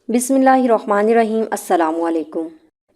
بسم اللہ الرحمن الرحیم۔ السلام علیکم۔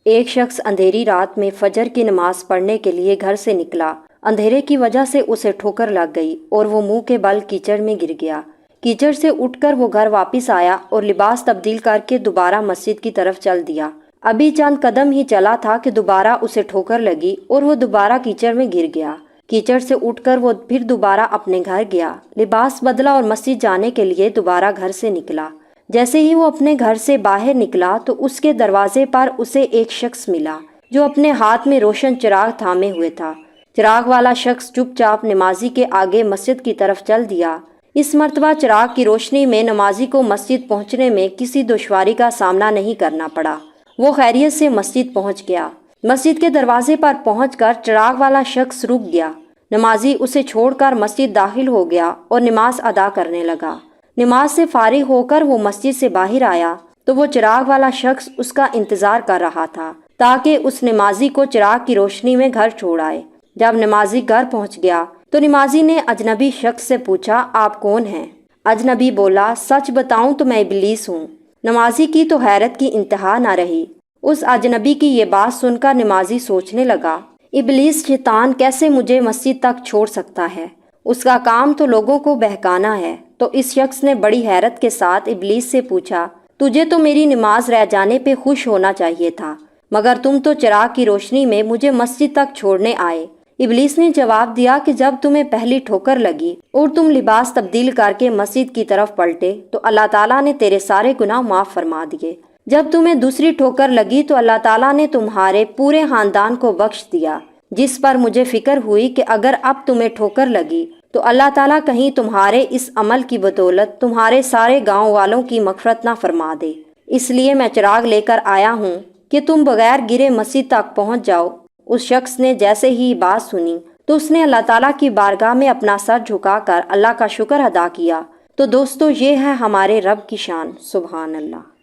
ایک شخص اندھیری رات میں فجر کی نماز پڑھنے کے لیے گھر سے نکلا۔ اندھیرے کی وجہ سے اسے ٹھوکر لگ گئی اور وہ منہ کے بل کیچڑ میں گر گیا۔ کیچڑ سے اٹھ کر وہ گھر واپس آیا اور لباس تبدیل کر کے دوبارہ مسجد کی طرف چل دیا۔ ابھی چند قدم ہی چلا تھا کہ دوبارہ اسے ٹھوکر لگی اور وہ دوبارہ کیچڑ میں گر گیا۔ کیچڑ سے اٹھ کر وہ پھر دوبارہ اپنے گھر گیا، لباس بدلا اور مسجد جانے کے لیے دوبارہ گھر سے نکلا۔ جیسے ہی وہ اپنے گھر سے باہر نکلا تو اس کے دروازے پر اسے ایک شخص ملا جو اپنے ہاتھ میں روشن چراغ تھامے ہوئے تھا۔ چراغ والا شخص چپ چاپ نمازی کے آگے مسجد کی طرف چل دیا۔ اس مرتبہ چراغ کی روشنی میں نمازی کو مسجد پہنچنے میں کسی دشواری کا سامنا نہیں کرنا پڑا۔ وہ خیریت سے مسجد پہنچ گیا۔ مسجد کے دروازے پر پہنچ کر چراغ والا شخص رک گیا۔ نمازی اسے چھوڑ کر مسجد داخل ہو گیا اور نماز ادا کرنے لگا۔ نماز سے فارغ ہو کر وہ مسجد سے باہر آیا تو وہ چراغ والا شخص اس کا انتظار کر رہا تھا تاکہ اس نمازی کو چراغ کی روشنی میں گھر چھوڑ آئے۔ جب نمازی گھر پہنچ گیا تو نمازی نے اجنبی شخص سے پوچھا، آپ کون ہیں؟ اجنبی بولا، سچ بتاؤں تو میں ابلیس ہوں۔ نمازی کی تو حیرت کی انتہا نہ رہی۔ اس اجنبی کی یہ بات سن کر نمازی سوچنے لگا، ابلیس شیطان کیسے مجھے مسجد تک چھوڑ سکتا ہے؟ اس کا کام تو لوگوں کو بہکانا ہے۔ تو اس شخص نے بڑی حیرت کے ساتھ ابلیس سے پوچھا، تجھے تو میری نماز رہ جانے پہ خوش ہونا چاہیے تھا، مگر تم تو چراغ کی روشنی میں مجھے مسجد تک چھوڑنے آئے۔ ابلیس نے جواب دیا کہ جب تمہیں پہلی ٹھوکر لگی اور تم لباس تبدیل کر کے مسجد کی طرف پلٹے تو اللہ تعالیٰ نے تیرے سارے گناہ معاف فرما دیے۔ جب تمہیں دوسری ٹھوکر لگی تو اللہ تعالیٰ نے تمہارے پورے خاندان کو بخش دیا، جس پر مجھے فکر ہوئی کہ اگر اب تمہیں ٹھوکر لگی تو اللہ تعالیٰ کہیں تمہارے اس عمل کی بدولت تمہارے سارے گاؤں والوں کی مغفرت نہ فرما دے۔ اس لیے میں چراغ لے کر آیا ہوں کہ تم بغیر گرے مسجد تک پہنچ جاؤ۔ اس شخص نے جیسے ہی بات سنی تو اس نے اللہ تعالیٰ کی بارگاہ میں اپنا سر جھکا کر اللہ کا شکر ادا کیا۔ تو دوستو، یہ ہے ہمارے رب کی شان۔ سبحان اللہ۔